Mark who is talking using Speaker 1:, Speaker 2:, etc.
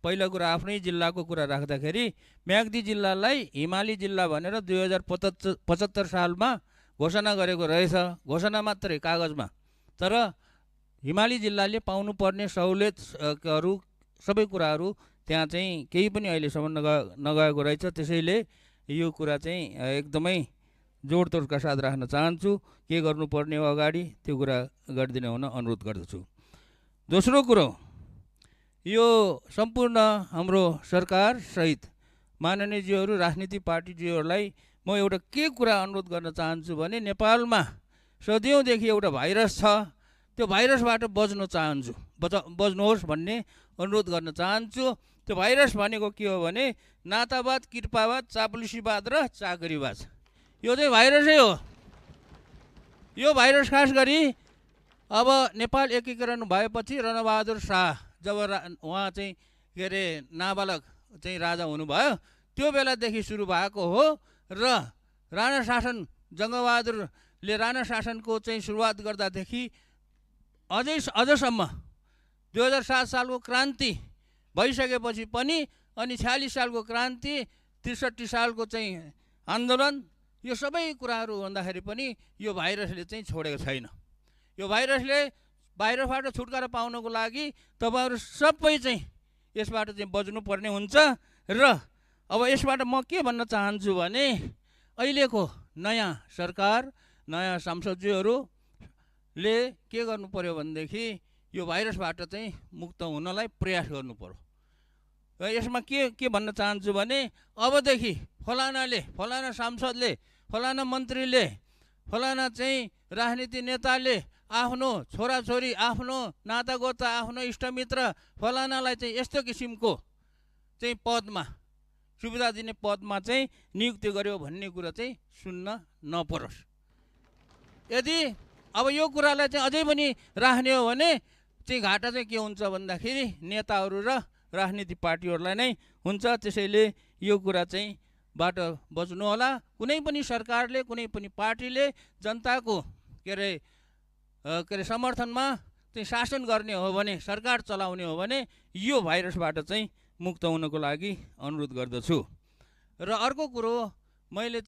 Speaker 1: पहिलो कुरा आफ्नै जिल्लाको कुरा राख्दाखेरि म्याग्दी जिल्लालाई हिमाली जिल्ला भनेर 2075 सालमा घोषणा गरेको रहेछ, घोषणा मात्रै कागजमा। तर हिमाली जिल्लाले पाउनुपर्ने सहुलियतहरू सबै कुराहरू त्यहाँ चाहिँ केही पनि अहिलेसम्म नगएको रहेछ। त्यसैले यो कुरा चाहिँ एकदमै जोडतोडका साथ राख्न चाहन्छु। के गर्नुपर्ने हो अगाडि त्यो कुरा गरिदिने हुन अनुरोध गर्दछु। दोस्रो कुरो, यो सम्पूर्ण हाम्रो सरकार सहित माननीयज्यूहरू, राजनीतिक पार्टीज्यूहरूलाई म एउटा के कुरा अनुरोध गर्न चाहन्छु भने नेपालमा सदियौँदेखि एउटा भाइरस छ, त्यो भाइरसबाट बच्न चाहन्छु, बच्नुहोस् भन्ने अनुरोध गर्न चाहन्छु। त्यो भाइरस भनेको के हो भने नातावाद, कृपावाद, चाप्लुसीवाद र चाकरीवाद। यो चाहिँ भाइरसै हो। यो भाइरस खास गरी अब नेपाल एकीकरण भएपछि रणबहादुर शाह जब उहाँ चाहिँ के अरे नाबालक चाहिँ राजा हुनुभयो, त्यो बेलादेखि सुरु भएको हो र राणा शासन, जङ्गबहादुरले राणा शासनको चाहिँ सुरुवात गर्दादेखि अझसम्म 2007 सालको क्रान्ति भइसकेपछि पनि, अनि 46 सालको क्रान्ति, 63 सालको चाहिँ आन्दोलन, यो सबै कुराहरू भन्दाखेरि पनि यो भाइरसले चाहिँ छोडेको छैन। यो भाइरसबाट छुटकारा पाउनको लागि तपाईँहरू सबै चाहिँ यसबाट चाहिँ बच्नुपर्ने हुन्छ। र अब यसबाट म के भन्न चाहन्छु भने अहिलेको नयाँ सरकार, नयाँ सांसदज्यूहरूले के गर्नु पर्यो भनेदेखि यो भाइरसबाट चाहिँ मुक्त हुनलाई प्रयास गर्नु पर्यो। र यसमा के भन्न चाहन्छु भने अबदेखि फलानाले, फलाना सांसदले, फलाना मन्त्रीले, फलाना चाहिँ राजनीति नेताले आफ्नो छोराछोरी, आफ्नो नातागोता, आफ्नो इष्टमित्र फलानालाई चाहिँ यस्तो किसिमको चाहिँ पदमा, सुविधा दिने पदमा चाहिँ नियुक्ति गर्यो भन्ने कुरा चाहिँ सुन्न नपरोस्। यदि अब यो कुरालाई चाहिँ अझै पनि राख्ने हो भने चाहिँ घाटा चाहिँ के हुन्छ भन्दाखेरि नेताहरू र राजनीतिक पार्टीहरूलाई नै हुन्छ। त्यसैले यो कुरा चाहिँ बाट बच्नु होला। कुनै पनि सरकारले, कुनै पनि पार्टीले जनताको के अरे समर्थनमा चाहिँ शासन गर्ने हो भने, सरकार चलाउने हो भने यो भाइरसबाट चाहिँ मुक्त हुनको लागि अनुरोध गर्दछु। र अर्को कुरो, मैले